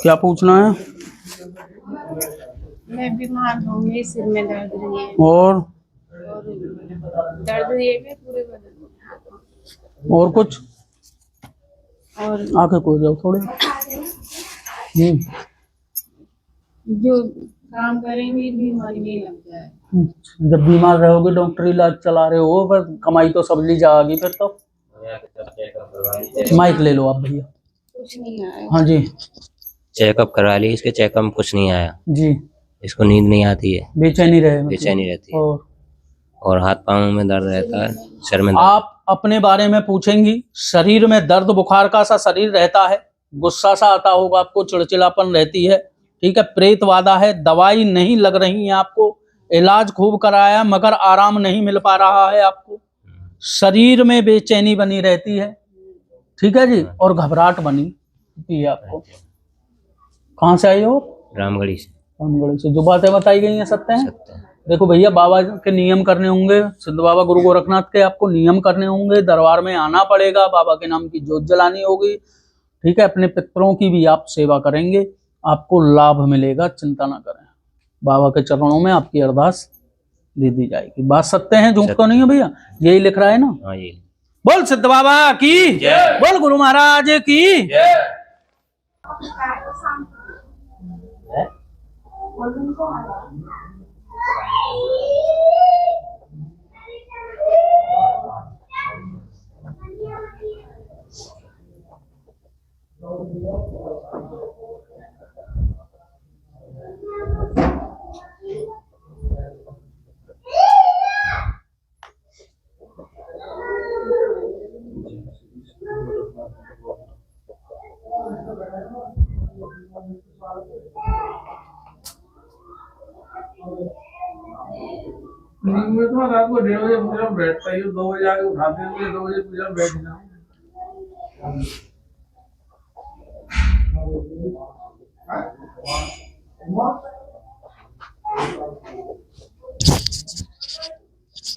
क्या पूछना है? मैं बीमार हूँ, मेरे सिर में दर्द रही है और दर्द रही है पूरे बदन में। और कुछ? और आगे को जाओ थोड़े। जो काम करेंगे बीमारी नहीं लग जाए। जब बीमार रहोगे डॉक्टरी इलाज चला रहे हो, पर कमाई तो सब ली जाएगी फिर तो। माइक ले लो आप भैया। कुछ नहीं आया। हाँ जी। चेकअप करवा ली, इसके चेकअप में कुछ नहीं आया जी। इसको नींद नहीं आती है, बेचैनी रहे मतलब। बेचैनी रहती है और हाथ पाँव में दर्द रहता है, सर में दर्द। आप अपने बारे में पूछेंगी। शरीर में दर्द बुखार का सा शरीर रहता है, गुस्सा सा आता होगा आपको, चिड़चिड़ापन रहती है, ठीक है। प्रेत वादा है, दवाई नहीं लग रही है आपको, इलाज खूब कराया मगर आराम नहीं मिल पा रहा है आपको, शरीर में बेचैनी बनी रहती है, ठीक है जी, और घबराहट बनी होती है आपको। कहाँ से आई हो? रामगढ़ी से। रामगढ़ी से। जो बातें बताई गई हैं सत्य हैं? देखो भैया, बाबा के नियम करने होंगे, सिद्ध बाबा गुरु गोरखनाथ के आपको नियम करने होंगे, दरबार में आना पड़ेगा, बाबा के नाम की जोत जलानी होगी, ठीक है। अपने पितरों की भी आप सेवा करेंगे, आपको लाभ मिलेगा, चिंता ना करें। बाबा के चरणों में आपकी अरदास दे दी जाएगी। बात सत्य है, झूठ तो नहीं है भैया? यही लिख रहा है ना? हाँ यही। बोल सिद्ध बाबा की जय, बोल गुरु महाराज की जय। मैं तो रात को 1:30 बजे पूजा बैठता ही, 2 बजे आके उठाते हैं, मुझे 2 बजे पूजा बैठना।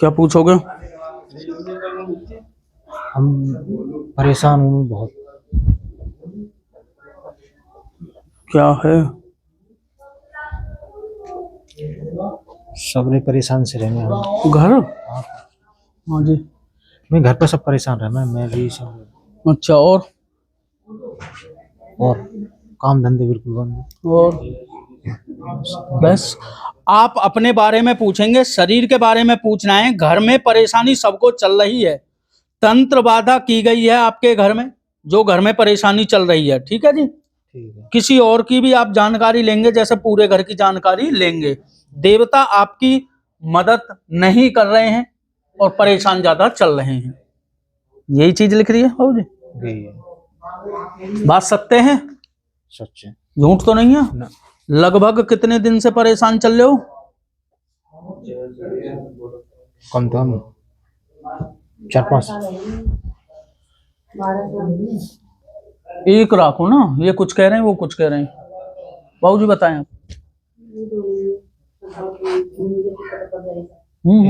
क्या पूछोगे? हम परेशान हूँ बहुत। क्या है? सब परेशान से रहने हम। घर? हाँ जी। मैं घर पर सब परेशान रहना, मैं भी सब। अच्छा। और काम धंधे बिल्कुल बंद। और बस आप अपने बारे में पूछेंगे, शरीर के बारे में पूछना है। घर में परेशानी सबको चल रही है, तंत्र बाधा की गई है आपके घर में, जो घर में परेशानी चल रही है, ठीक है जी। ठीक है। किसी और की भी आप जानकारी लेंगे, जैसे पूरे घर की जानकारी लेंगे। देवता आपकी मदद नहीं कर रहे हैं और परेशान ज्यादा चल रहे हैं, यही चीज लिख रही है बाबू जी। बात सत्य है? सच है, झूठ तो नहीं है? लगभग कितने दिन से परेशान चल रहे हो? कम तो हम 4-5। एक राखो ना, ये कुछ कह रहे हैं वो कुछ कह रहे हैं। बाबू जी बताएं आप।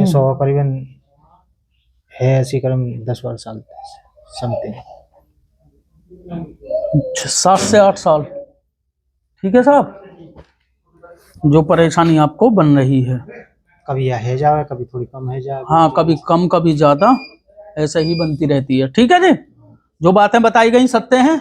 सौ करीबन है ऐसी करीबन 10-12 साल समथिंग। 7 से 8 साल, ठीक है साहब। जो परेशानी आपको बन रही है, कभी यह है जाए, कभी थोड़ी कम है जाए। हाँ, कभी कम कभी ज्यादा, ऐसे ही बनती रहती है, ठीक है जी। जो बातें बताई गई सत्य हैं,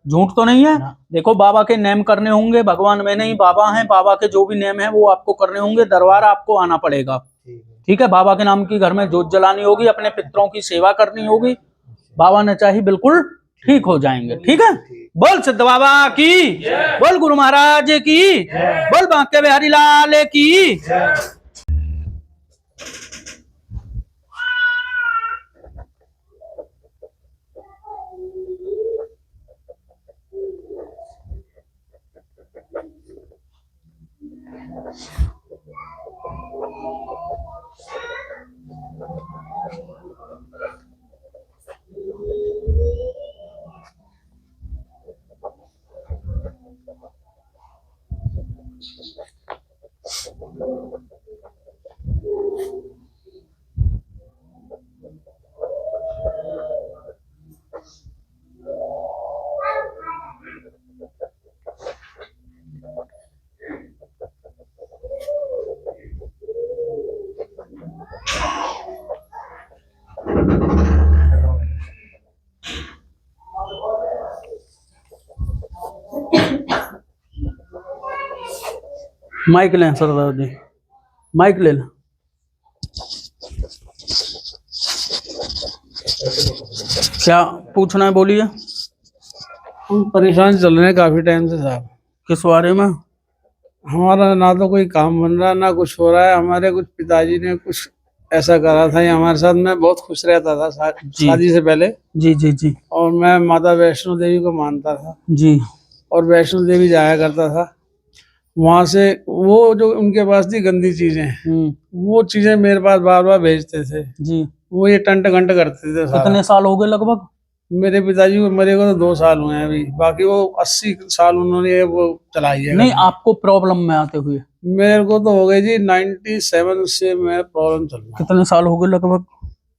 झूठ तो नहीं है। देखो, बाबा के नेम करने होंगे, भगवान में नहीं बाबा हैं, बाबा के जो भी नेम है वो आपको करने होंगे, दरबार आपको आना पड़ेगा, ठीक है। बाबा के नाम की घर में जोत जलानी होगी, अपने पितरों की सेवा करनी होगी। बाबा ने चाही बिल्कुल ठीक हो जाएंगे। ठीक है, बोल सिद्ध बाबा की, बोल गुरु महाराज की, बोल बांके बिहारी लाल की। माइक लें सरदार जी, माइक ले लें। क्या पूछना है बोलिए। हम परेशान चल रहे हैं काफी टाइम से साहब। किस बारे में? हमारा ना तो कोई काम बन रहा ना कुछ हो रहा है। हमारे कुछ पिताजी ने कुछ ऐसा करा था ये हमारे साथ। मैं बहुत खुश रहता था शादी से पहले। जी जी जी और मैं माता वैष्णो देवी को मानता था जी। और वैष्णो देवी जाया करता था। वहां से वो जो उनके पास थी गंदी चीजें, वो चीजें मेरे पास बार बार भेजते थे जी। वो ये टंट घंट करते थे सारा। कितने साल हो गए लगभग? मेरे पिताजी को मरे को तो 2 साल हुए हैं अभी। बाकी वो 80 साल उन्होंने वो चलाई है। नहीं, आपको प्रॉब्लम में आते हुए मेरे को तो हो गई जी 97 से मैं प्रॉब्लम चल रहा। कितने साल हो गए लगभग?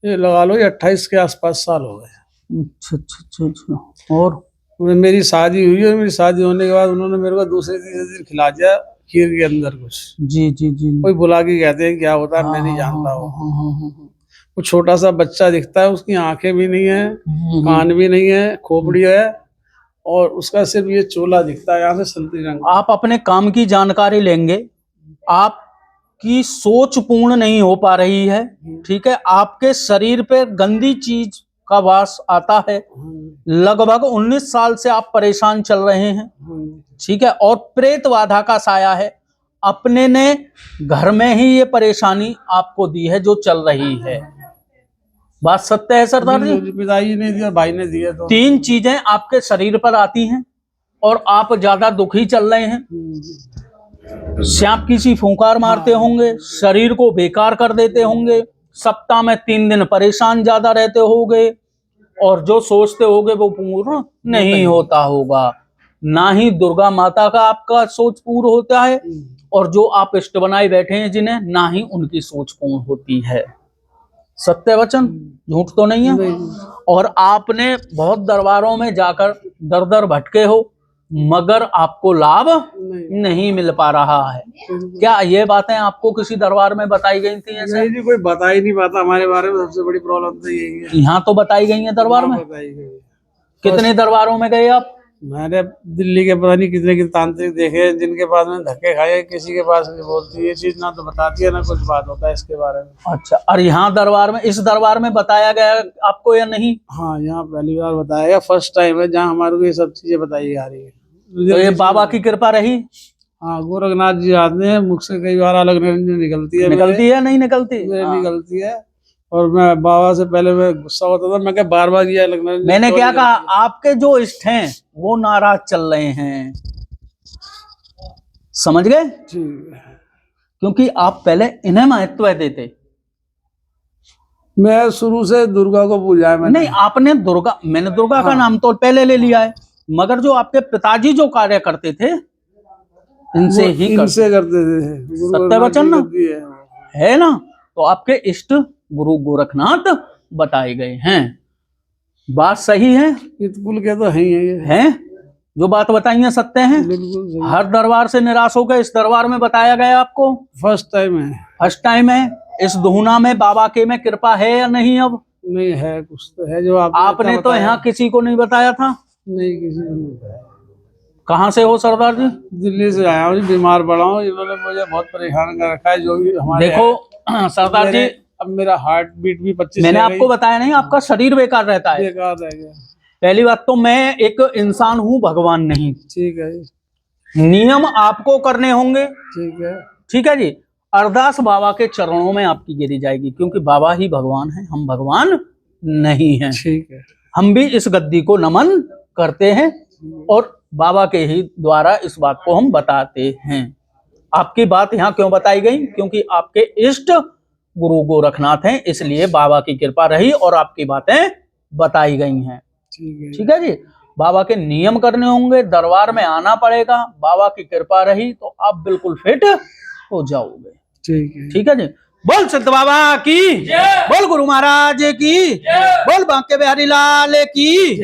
ये लगा लो ये 28 के आसपास साल हो गए। अच्छा अच्छा अच्छा अच्छा। और मेरी शादी हुई और मेरी शादी होने के बाद उन्होंने मेरे को दूसरे तीसरे दिन खिला दिया खीर के अंदर कुछ। जी जी जी। कोई बुला के कहते हैं क्या होता है मैं नहीं जानता हूँ। वो छोटा सा बच्चा दिखता है, उसकी आंखें भी नहीं है, कान भी नहीं है, खोपड़ी है और उसका सिर्फ ये चोला दिखता है यहाँ से संतरी रंग। आप अपने काम की जानकारी लेंगे, आपकी सोच पूर्ण नहीं हो पा रही है। ठीक है, आपके शरीर पे गंदी चीज का वास आता है। लगभग 19 साल से आप परेशान चल रहे हैं। ठीक है, और प्रेत बाधा का साया है। अपने ने घर में ही ये परेशानी आपको दी है जो चल रही है। बात सत्य है सरदार जी? पिताजी ने दिया, भाई ने दिया। तो 3 चीजें आपके शरीर पर आती हैं और आप ज्यादा दुखी चल रहे हैं। सांप की सी फुंकार मारते होंगे, शरीर को बेकार कर देते होंगे, सप्ताह में 3 दिन परेशान ज्यादा रहते होंगे और जो सोचते होगे वो पूर्ण नहीं होता होगा। ना ही दुर्गा माता का आपका सोच पूर्ण होता है और जो आप इष्ट बनाए बैठे हैं जिन्हें, ना ही उनकी सोच पूर्ण होती है। सत्य वचन, झूठ तो नहीं है। और आपने बहुत दरबारों में जाकर दर दर भटके हो मगर आपको लाभ नहीं मिल पा रहा है। क्या ये बातें आपको किसी दरबार में बताई गई थी ऐसे? नहीं जी, कोई बता ही नहीं पाता हमारे बारे में। सबसे बड़ी प्रॉब्लम तो यही है। यहाँ तो बताई गई है दरबार में? बताई गई। कितने दरबारों में गए आप? मैंने दिल्ली के पता नहीं कितने तांत्रिक देखे जिनके पास में धक्के खाए। किसी के पास नहीं बोलती ये चीज, ना तो बताती है ना कुछ बात होता है इसके बारे में। अच्छा, और यहाँ दरबार में, इस दरबार में बताया गया आपको या नहीं? हाँ, यहाँ पहली बार बताया गया। फर्स्ट टाइम है जहाँ हमारे को ये सब चीजें बताई जा रही है। तो ये बाबा की कृपा रही। हाँ, गोरखनाथ जी आते हैं, मुख से कई बार अलग निकलती है। निकलती है नहीं निकलती? निकलती है। और मैं बाबा से पहले मैं गुस्सा होता था, मैं क्या बार बार ये अलग। मैंने क्या कहा, आपके जो इष्ट हैं वो नाराज चल रहे हैं, समझ गए? क्योंकि आप पहले इन्हें महत्व देते। मैं शुरू से दुर्गा को पूजा है मैंने। नहीं, आपने दुर्गा, मैंने दुर्गा का नाम तो पहले ले लिया है, मगर जो आपके पिताजी जो कार्य करते थे इनसे ही करते थे। सत्य वचन ना है ना? तो आपके इष्ट गुरु गोरखनाथ बताए गए हैं। बात सही है? कुल के तो है जो बात बताई है सत्य है। हर दरबार से निराश हो गए, इस दरबार में बताया गया आपको? फर्स्ट टाइम है। फर्स्ट टाइम है। इस धूना में बाबा के में कृपा है या नहीं? अब नहीं है, कुछ तो है जो आपने तो यहाँ किसी को नहीं बताया था? नहीं, किसी को नहीं बताया। कहाँ से हो सरदार जी? दिल्ली से आया हूँ, बीमार पड़ा हूँ। इन्होंने मुझे बहुत परेशान कर रखा है। जो भी हमारे देखो सरदार जी, अब मेरा हार्ट बीट भी 25 मैंने आपको बताया नहीं, आपका शरीर बेकार रहता है। बेकार रह गया। पहली बात तो मैं एक इंसान हूं, भगवान नहीं। ठीक है जी, नियम आपको करने होंगे, ठीक है, ठीक है जी। अरदास बाबा के चरणों में आपकी गिरी जाएगी, क्योंकि बाबा ही भगवान है, हम भगवान नहीं हैं। ठीक है, हम भी इस गद्दी को नमन करते हैं और बाबा के ही द्वारा इस बात को हम बताते हैं। आपकी बात यहाँ क्यों बताई गई? क्योंकि आपके इष्ट गुरु गोरखनाथ हैं, इसलिए बाबा की कृपा रही और आपकी बातें बताई गई हैं। ठीक है, ठीक है जी। बाबा के नियम करने होंगे, दरबार में आना पड़ेगा, बाबा की कृपा रही तो आप बिल्कुल फिट हो जाओगे। ठीक है। ठीक है जी। बोल सिद्ध बाबा की, बोल गुरु महाराज की, बोल बांके बिहारी लाल की।